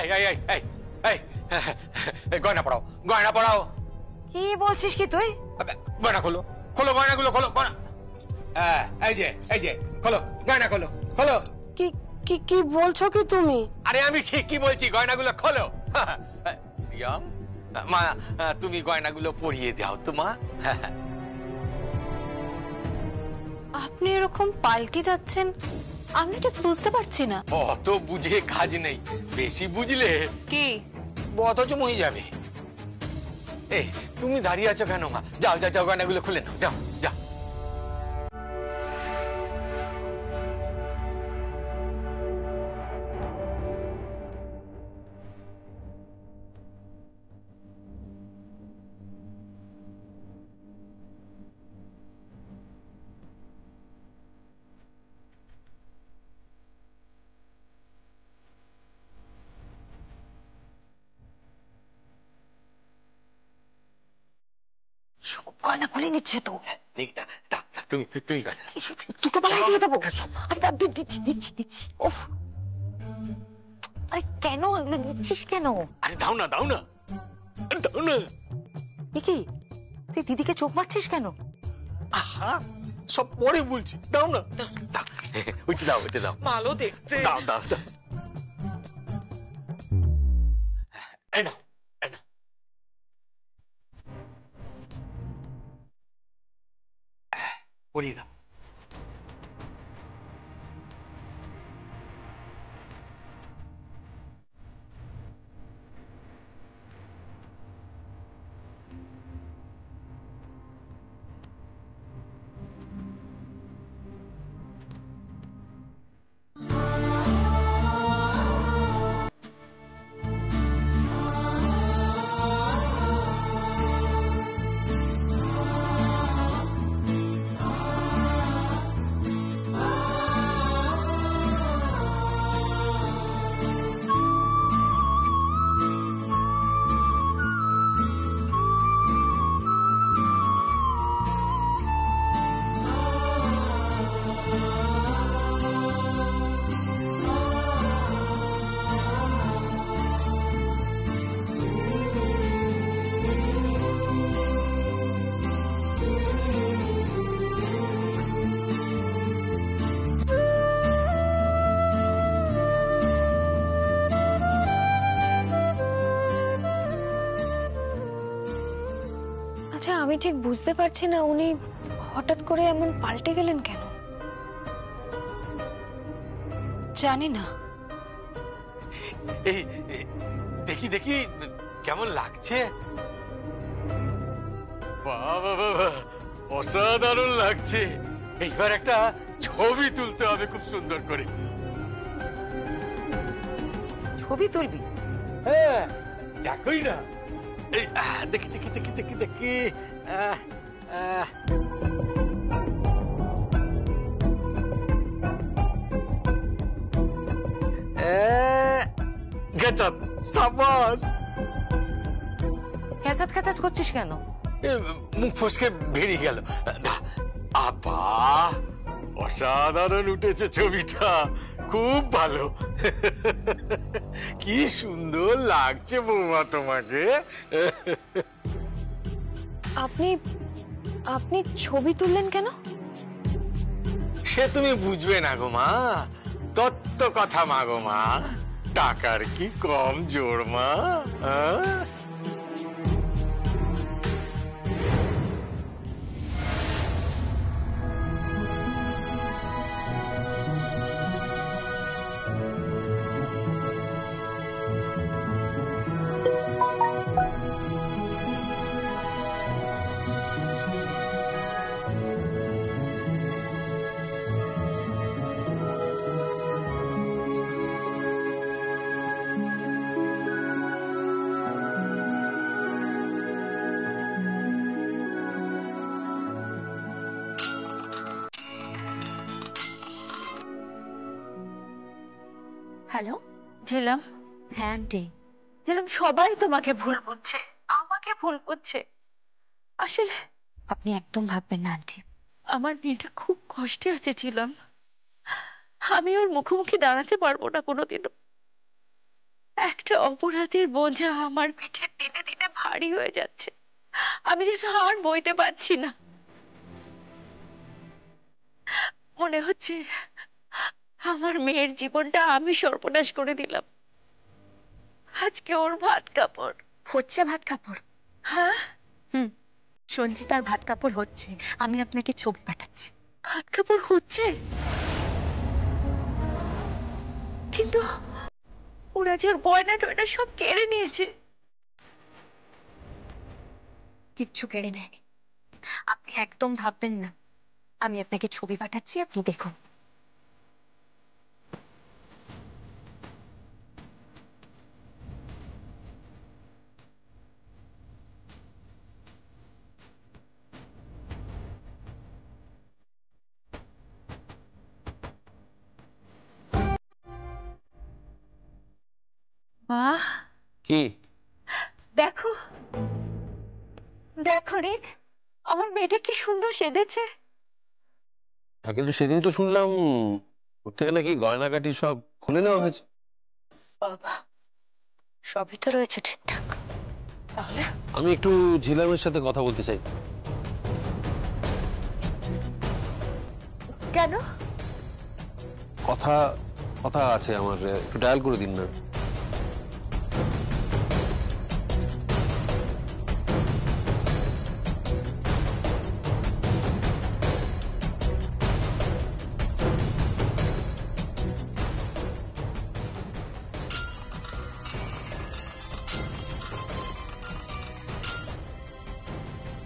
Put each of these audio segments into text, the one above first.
এই এই এই এই এই গয়না পড়াও, গয়না পড়াও। কি বলছিস কি তুই? গয়না খোলো, খোলো গয়নাগুলো খোলো। এই যে খোলো গয়না, খোলো খোলো। কি কি কি বলছো কি তুমি? আরে আমি ঠিক কি বলছি, গয়নাগুলো খোলো। রিয়াম, মা তুমি গয়নাগুলো পরিয়ে দাও তো মা। আপনি এরকম পাল্টে যাচ্ছেন, আমি ঠিক বুঝতে পারছি না। অত বুঝে কাজ নেই, বেশি বুঝলে কি অথচ মই যাবে। এই তুমি দাঁড়িয়ে আছো কেন মা? যাও যাও যাও, গয়নাগুলো খুলে নাও, যাও যাও। সব গয়না খুলে নিচ্ছে তো। তুমি তুমি দুটো বেলায় দিয়ে দেবো। দিচ্ছি দিচ্ছি দিচ্ছি। ওফ, আরে কেন এগুলো নিচ্ছিস কেন? আরে দাও না দাও না দাও না। কি তুই দিদিকে চোখ মারছিস কেন? আহা, সব পরে বলছি, দাও না দাও। ওইটা দাও, ওইটা দাও, ভালো দেখতে। দাও দাও দাও। এই নাও, এই নাও। পরিয়ে দাও। আচ্ছা, আমি ঠিক বুঝতে পারছি না উনি হঠাৎ করে এমন পাল্টে গেলেন কেন। জানি না। এই দেখি দেখি কেমন লাগছে। বাবা বাবা, অসাধারণ লাগছে। এইবার একটা ছবি তুলতে হবে খুব সুন্দর করে। ছবি তুলবি? হ্যাঁ, দেখোই না। এই দেখি দেখি দেখি দেখি দেখি। গেছাত, সাবাস। খেঁচাত খেঁচাত করছিস কেন? মুখ ফসকে বেরিয়ে গেল। আবা, অসাধারণ উঠেছে ছবিটা, খুব ভালো। কি সুন্দর লাগছে বৌমা তোমাকে। আপনি আপনি ছবি তুললেন কেন? সে তুমি বুঝবে না গো মা, তত্ত্ব কথা মা গো মা। টাকার কি কম জোর মা? হ্যালো, ঝিলাম। হ্যাঁ আন্টি। ঝিলাম, সবাই তোমাকে ভুল বুঝছে, আমাকে ভুল বুঝছে। আসলে আপনি একদম ভাববেন না আন্টি। আমার মেয়েটা খুব কষ্টে আছে ঝিলাম। আমি ওর মুখোমুখি দাঁড়াতে পারবো না কোনোদিনও। একটা অপরাধের বোঝা আমার পিঠে দিনে দিনে ভারী হয়ে যাচ্ছে। আমি যেন আর বইতে পারছি না। মনে হচ্ছে আমার মেয়ের জীবনটা আমি সর্বনাশ করে দিলাম। আজকে ওর ভাত কাপড়। হচ্ছে ভাত কাপড়? হ্যাঁ, হুম, সঞ্চিতার ভাত কাপড় হচ্ছে। আমি আপনাকে ছবি পাঠাচ্ছি। ভাত কাপড় হচ্ছে, কিন্তু ওরা যে ওর গয়না টয়না সব কেড়ে নিয়েছে। কিচ্ছু কেড়ে নেয়নি, আপনি একদম ভাববেন না। আমি আপনাকে ছবি পাঠাচ্ছি, আপনি দেখুন। বাহ, কি? দেখো দেখো রে, আমার মেয়েটা কি সুন্দর সেজেছে। কিন্তু সেদিন তো শুনলাম ওর থেকে নাকি গয়নাগাটি সব খুলে নেওয়া হয়েছে। বাবা, সবই তো রয়েছে ঠিকঠাক। তাহলে আমি একটু ঝিলামের সাথে কথা বলতে চাই। কেন? কথা কথা আছে আমার, একটু ডায়াল করে দিন না।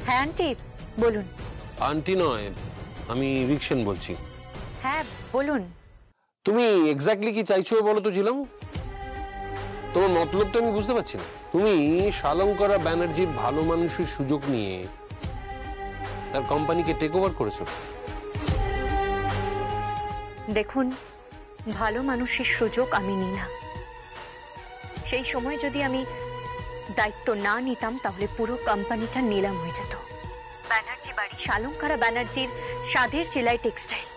হ্যাঁ আন্টি, বলুন। আন্টি নয়, আমি রিকশন বলছি। হ্যাঁ বলুন। তুমি এক্স্যাক্টলি কি চাইছো বলো তো ঝিলাম? তোমার মতলবটা আমি বুঝতে পারছি না। তুমি শালঙ্করা ব্যানার্জির ভালো মানুষের সুযোগ নিয়ে তার কোম্পানিকে টেক ওভার করেছো। দেখুন, ভালো মানুষের সুযোগ আমি নিই না। সেই সময় যদি আমি দায়িত্ব না নিতাম তাহলে পুরো কোম্পানিটা নিলাম হয়ে যেত। ব্যানার্জি বাড়ি শালঙ্করা ব্যানার্জির সাধের সেলাই টেক্সটাইল,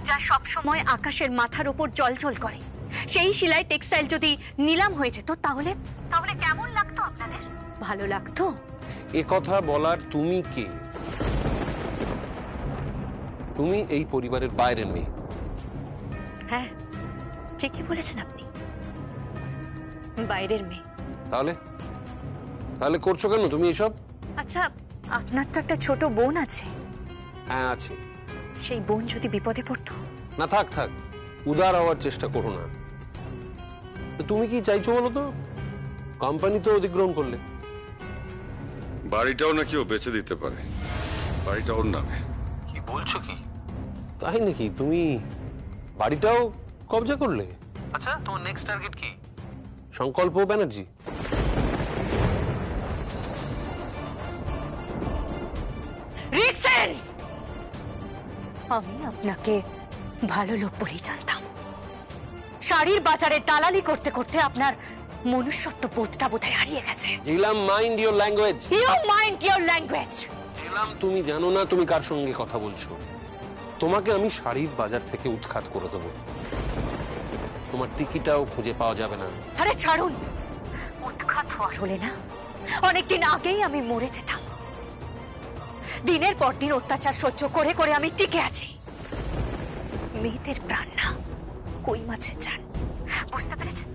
যা সব সময় আকাশের মাথার উপর জলজল করে, সেই সেলাই টেক্সটাইল যদি নিলাম হয়ে যেত তাহলে তাহলে কেমন লাগতো আপনাদের? ভালো লাগতো? এ কথা বলার তুমি কে? তুমি এই পরিবারের বাইরের মেয়ে। হ্যাঁ, ঠিকই বলেছেন আপনি, বাইরের মেয়ে। তাহলে তাহলে করছো কেন তুমি এসব? আচ্ছা, আপনার তো একটা ছোট বোন আছে। হ্যাঁ আছে। সেই বোন যদি বিপদে পড়তো? না থাক থাক, উদার হওয়ার চেষ্টা করো না। তো তুমি কি চাইছো বলো তো? কোম্পানি তো অধিগ্রহণ করলে। বাড়িটাও নাকি ও বেচে দিতে পারে, বাড়িটা ওর নামে। কি বলছো কি? তাই নাকি? তুমি বাড়িটাও কবজা করলে? আচ্ছা, তোমার নেক্সট টার্গেট কি? সংকল্প ব্যানার্জি? রিকসেন, আমি আপনাকে ভালো লোক বলেই জানতাম। শাড়ির বাজারে দালালি করতে করতে আপনার মনুষ্যত্ব বোধটা বোধহয় হারিয়ে গেছে। Jilam, mind your language. You mind your language. Jilam, তুমি জানো না তুমি কার সঙ্গে কথা বলছো। তোমাকে আমি শাড়ির বাজার থেকে উৎখাত করে দেবো। তোমার টিকিটাও খুঁজে পাওয়া যাবে না। আরে ছাড়ুন, উৎখাত হওয়ার হলে না অনেকদিন আগেই আমি মরে যেতাম। দিনের পর দিন অত্যাচার সহ্য করে করে আমি টিকে আছি। মেয়েদের প্রাণ না, কই মাছের জান। বুঝতে পেরেছেন?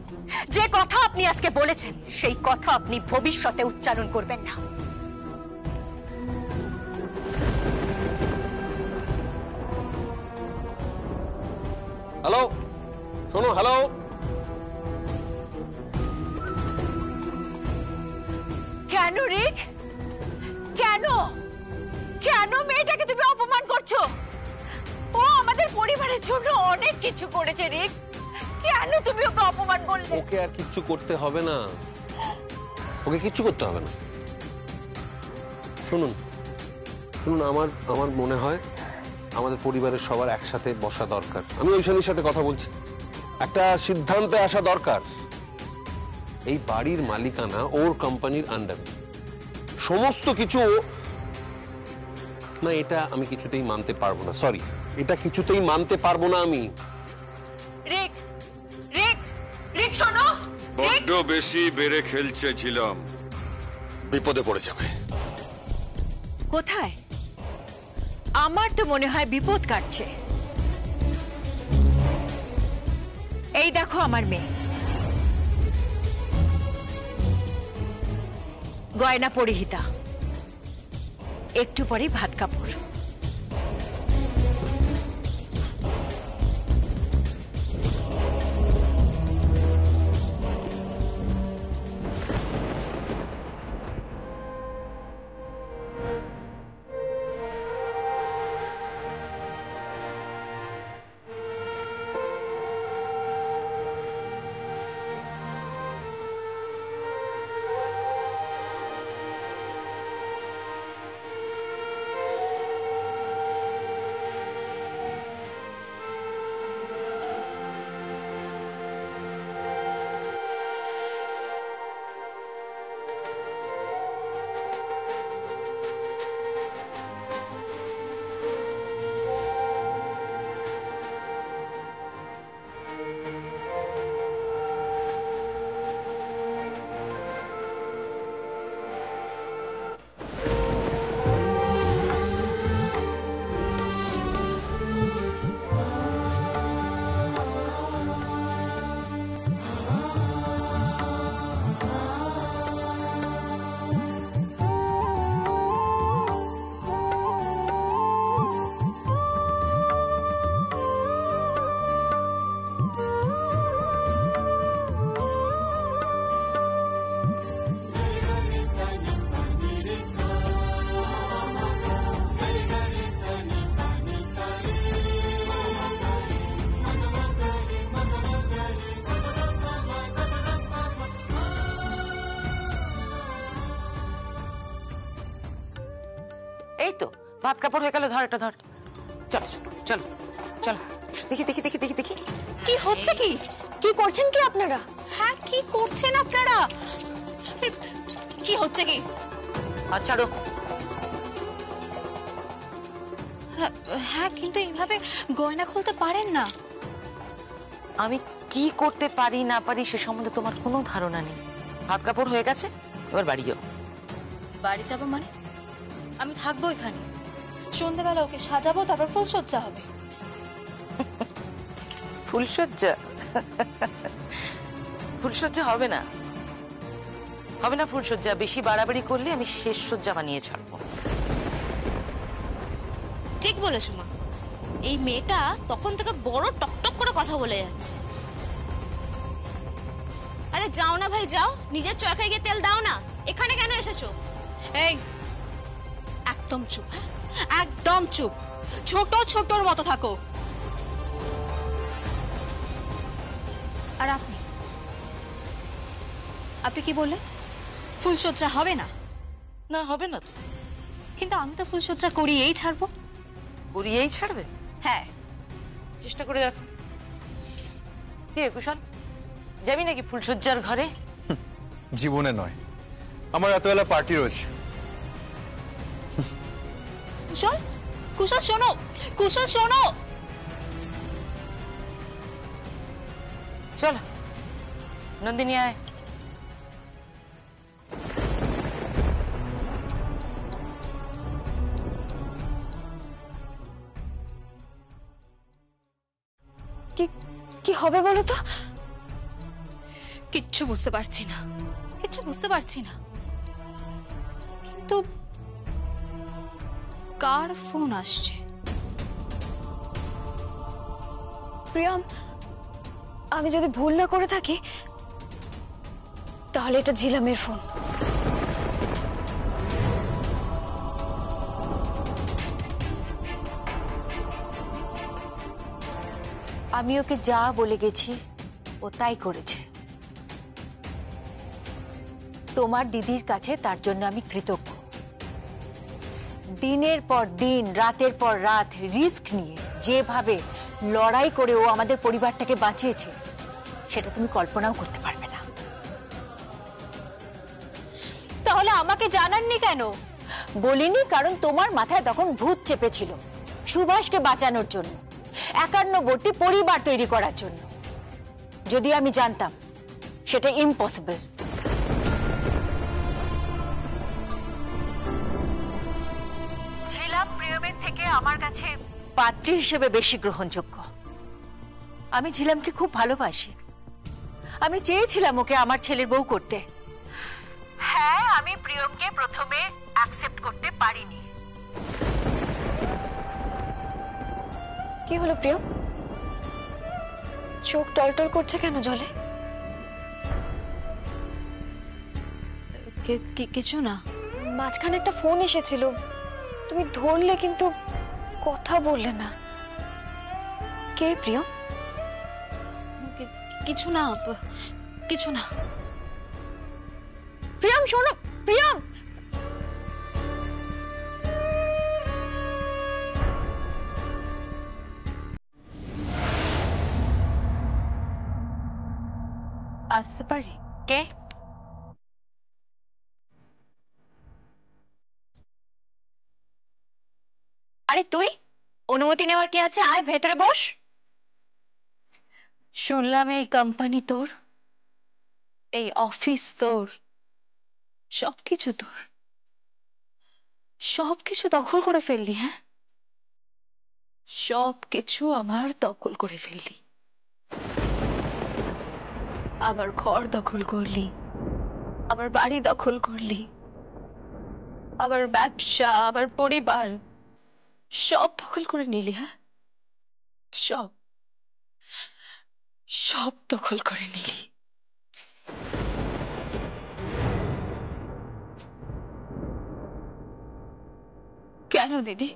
যে কথা আপনি আজকে বলেছেন সেই কথা আপনি ভবিষ্যতে উচ্চারণ করবেন না। হ্যালো, শোনো, হ্যালো। কেন রিক? কেন কেন মেয়েটাকে তুমি অপমান করছো? ও আমাদের পরিবারের জন্য অনেক কিছু করেছে রিক, কেন তুমি ওকে অপমান করলে? ওকে আর কিচ্ছু করতে হবে না, ওকে কিচ্ছু করতে হবে না। শুনুন শুনুন, আমার আমার মনে হয় আমাদের পরিবারের সবার একসাথে বসা দরকার। আমি ঐশানীর সাথে কথা বলছি, একটা সিদ্ধান্তে আসা দরকার। এই বাড়ির মালিকানা ওর কোম্পানির আন্ডারে, সমস্ত কিছু না। এটা আমি কিছুতেই মানতে পারবো না, সরি, এটা কিছুতেই মানতে পারবো না আমি। রিক, রিক, রিক শোনো, রিক, বড্ড বেশি বেড়ে খেলছেছিলাম, বিপদে পড়ে যাবে। কোথায়? আমার তো মনে হয় বিপদ কাটছে। এই দেখো আমার মেয়ে, গয়না পরিহিতা, একটু পরেই ভাত কাপড়। এই তো ভাত কাপড় হয়ে গেল, ধর এটা ধর। চল চল চল, দেখি দেখি দেখি দেখি দেখি কি হচ্ছে? কি কি করছেন কি আপনারা? হ্যাঁ, কি করছেন আপনারা? কি হচ্ছে কি? আচ্ছা ছাড়ো। হ্যাঁ, কিন্তু এইভাবে গয়না খুলতে পারেন না। আমি কি করতে পারি না পারি সে সম্বন্ধে তোমার কোনো ধারণা নেই। ভাত কাপড় হয়ে গেছে, এবার বাড়ি যাও। বাড়ি যাবো মানে? আমি থাকবো এখানে, সন্ধ্যাবেলা ওকে সাজাবো, তারপর ফুলসজ্জা হবে। ফুলসজ্জা? ফুলসজ্জা হবে না, হবে না ফুলসজ্জা। বেশি বাড়াবাড়ি করলে আমি শেষ সজ্জা বানিয়ে ছাড়বো। ঠিক বলেছো মা, এই মেয়েটা তখন থেকে বড় টকটক করে কথা বলে যাচ্ছে। আরে যাও না ভাই, যাও, নিজের চরকায় গিয়ে তেল দাও না, এখানে কেন এসেছো? এই একদম চুপ, হ্যাঁ একদম চুপ, ছোট ছোটর মতো থাকো। আর আপনি আপনি কি বললেন? ফুলসজ্জা হবে না? না হবে না তো। কিন্তু আমি তো ফুলসজ্জা করিয়েই ছাড়বো। করিয়েই ছাড়বে? হ্যাঁ। চেষ্টা করে দেখো। কি রে কুশল, যাবি নাকি ফুলসজ্জার ঘরে? জীবনে নয়, আমার রাতবেলা পার্টি রয়েছে। কুশল, কুশল শোনো, কুশল শোনো। চল নন্দিনী আয়। কি কি হবে বলো তো? কিচ্ছু বুঝতে পারছি না, কিচ্ছু বুঝতে পারছি না। কিন্তু কার ফোন আসছে? প্রিয়াম, আমি যদি ভুল না করে থাকি তাহলে এটা ঝিলামের ফোন। আমি ওকে যা বলে গেছি ও তাই করেছে। তোমার দিদির কাছে তার জন্য আমি কৃতজ্ঞ। দিনের পর দিন, রাতের পর রাত রিস্ক নিয়ে যেভাবে লড়াই করে ও আমাদের পরিবারটাকে বাঁচিয়েছে সেটা তুমি কল্পনাও করতে পারবে না। তাহলে আমাকে জানাননি কেন? বলিনি কারণ তোমার মাথায় তখন ভূত চেপেছিল সুভাষকে বাঁচানোর জন্য, 51বর্তী পরিবার তৈরি করার জন্য। যদি আমি জানতাম সেটা ইম্পসিবল। ঝিলাম প্রিয়মের থেকে আমার কাছে পাত্রী হিসেবে বেশি গ্রহণযোগ্য। আমি ঝিলামকে খুব ভালোবাসি, আমি চেয়েছিলাম ওকে আমার ছেলের বউ করতে। হ্যাঁ, আমি প্রিয়মকে প্রথমে অ্যাকসেপ্ট করতে পারিনি। কি হলো প্রিয়? চোখ টলটল করছে কেন জলে? কিছু না। মাঝখানে একটা ফোন এসেছিল, তুমি ধরলে কিন্তু কথা বললে না। কে প্রিয়? কিছু না, কিছু না। প্রিয়ম শোনো, প্রিয়ম। আসতে পারি? কে? আরে তুই, অনুমতি নেওয়ার কি আছে? আয় ভেতরে বস। শুনলাম এই কোম্পানি তোর, এই অফিস তোর, সবকিছু তোর, সবকিছু দখল করে ফেললি। হ্যাঁ, সবকিছু আমার দখল করে ফেললি। আবার ঘর দখল করলি, আবার বাড়ি দখল করলি, আবার ব্যবসা, আবার পরিবার, সব দখল করে নিলি। হ্যাঁ, সব সব দখল করে নিলি। কেন দিদি,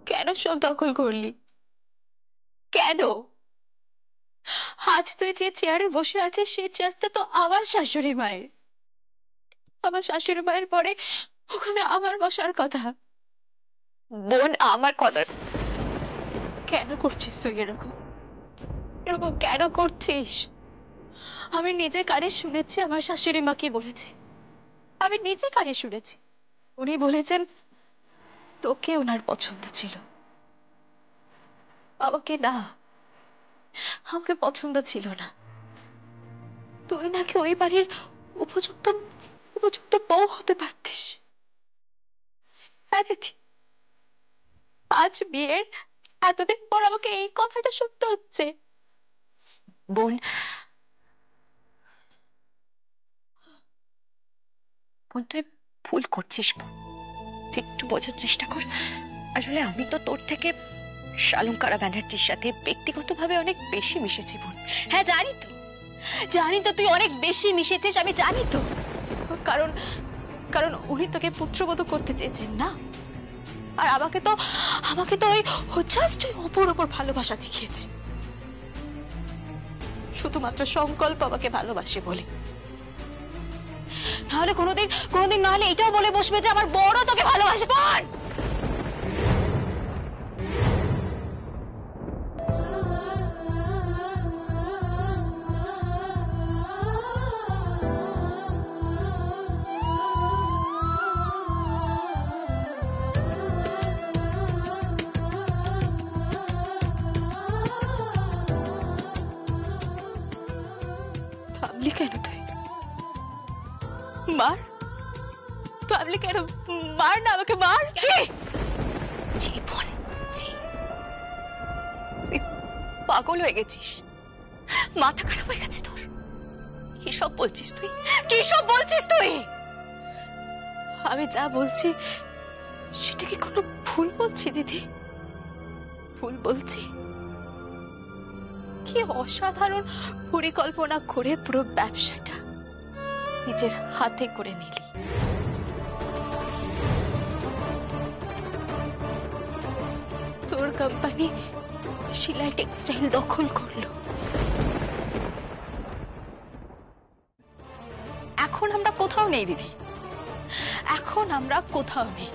কেন সব দখল করলি? কেন? আজ তুই যে চেয়ারে বসে আছিস সেই চেয়ারটা তো আমার শাশুড়ি মায়ের। আমার শাশুড়ি মায়ের পরে ওখানে আমার বসার কথা। বোন আমার কথা। কেন করছিস তুই এরকম? এরকম কেন করছিস? আমি নিজে কানে শুনেছি আমার শাশুড়ি মা কি বলেছে। আমি নিজে কানে শুনেছি, উনি বলেছেন তোকে ওনার পছন্দ ছিল, আমাকে না। আমাকে পছন্দ ছিল না। তুই নাকি ওই বাড়ির উপযুক্ত উপযুক্ত বউ হতে পারতিস। হ্যাঁ দিদি, আজ বিয়ের এতদিন পর আমাকে এই কথাটা শুনতে হচ্ছে। বোন, বোন তুই ভুল করছিস। তুই একটু বোঝার চেষ্টা কর। আসলে আমি তো তোর থেকে শালঙ্কারা ব্যানার্জির সাথে ব্যক্তিগতভাবে অনেক বেশি মিশেছি বোন। হ্যাঁ জানি তো, জানি তো তুই অনেক বেশি মিশেছিস, আমি জানি তো। কারণ কারণ উনি তোকে পুত্রবধূ করতে চেয়েছেন না। আর আমাকে তো ওই জাস্ট অপর অপর ভালোবাসা দেখিয়েছে, শুধুমাত্র সংকল্প আমাকে ভালোবাসে বলে। নাহলে কোনোদিন নাহলে এটাও বলে বসবে যে আমার বড় তোকে ভালোবাসে। বোন, থামলি কেন তুই? মার, থামলি কেন? মার না আমাকে, মার। জীবন, তুই পাগল হয়ে গেছিস, মাথা খারাপ হয়ে গেছে তোর। কি সব বলছিস তুই? কি সব বলছিস তুই? আমি যা বলছি সেটা কি কোনো ভুল বলছি দিদি? ভুল বলছি? কি অসাধারণ পরিকল্পনা করে পুরো ব্যবসাটা নিজের হাতে করে নিলি। তোর কোম্পানি শিলাই টেক্সটাইল দখল করলো। এখন আমরা কোথাও নেই দিদি, এখন আমরা কোথাও নেই।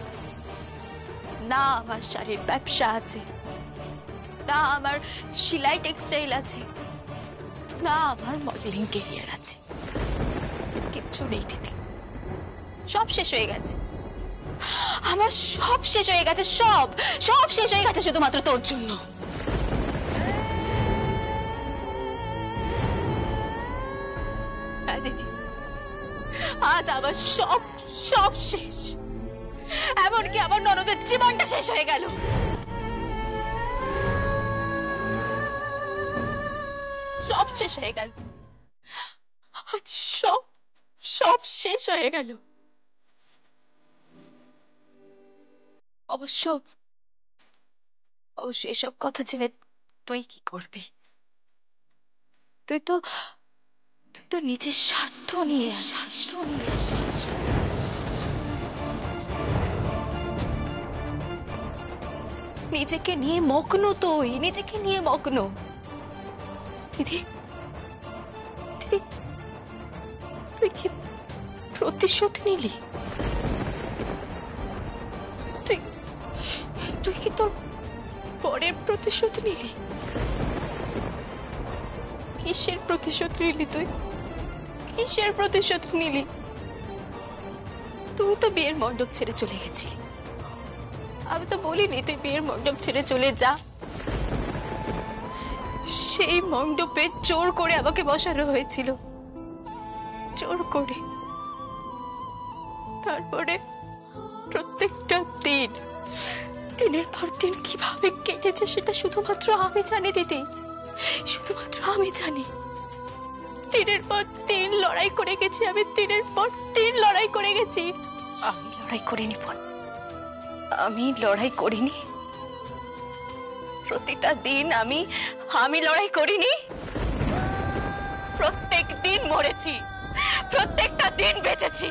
না আমার শাড়ির ব্যবসা আছে, না আমার শিলাই টেক্সটাইল আছে, না আমার মডেলিং ক্যারিয়ার আছে। কিচ্ছু নেই দিদি, সব শেষ হয়ে গেছে। আমার সব শেষ হয়ে গেছে, সব শেষ হয়ে গেছে শুধুমাত্র তোর জন্য। দিদি, আজ আবার সব সব শেষ। এমনকি আমার ননদের জীবনটা শেষ হয়ে গেল। সব শেষ হয়ে গেল, সব সব শেষ হয়ে গেল। অবশ্য এসব কথা জেনে তুই কি করবি? তুই তো নিজের স্বার্থ নিয়ে আছিস। নিজেকে নিয়ে মগ্ন, তুই নিজেকে নিয়ে মগ্ন। দিদি, দিদি, তুই কি প্রতিশোধ নিলি? তুই কি তোর পরের প্রতিশোধ নিলি? কিসের প্রতিশোধ নিলি তুই? কিসের প্রতিশোধ নিলি? তুই তো বিয়ের মণ্ডপ ছেড়ে চলে গেছিলি। আমি তো বলিনি তুই বিয়ের মণ্ডপ ছেড়ে চলে যা। সেই মণ্ডপে জোর করে আমাকে বসানো হয়েছিল, জোর করে। তারপরে প্রত্যেকটা দিন, দিনের পর দিন কিভাবে কেটেছে সেটা শুধুমাত্র আমি জানি দিদি, শুধুমাত্র আমি জানি। দিনের পর দিন লড়াই করে গেছি আমি, দিনের পর দিন লড়াই করে গেছি। আমি লড়াই করিনি বোন, আমি লড়াই করিনি। প্রতিটা দিন আমি লড়াই করিনি। প্রত্যেক দিন মরেছি, প্রত্যেকটা দিন বেঁচেছি।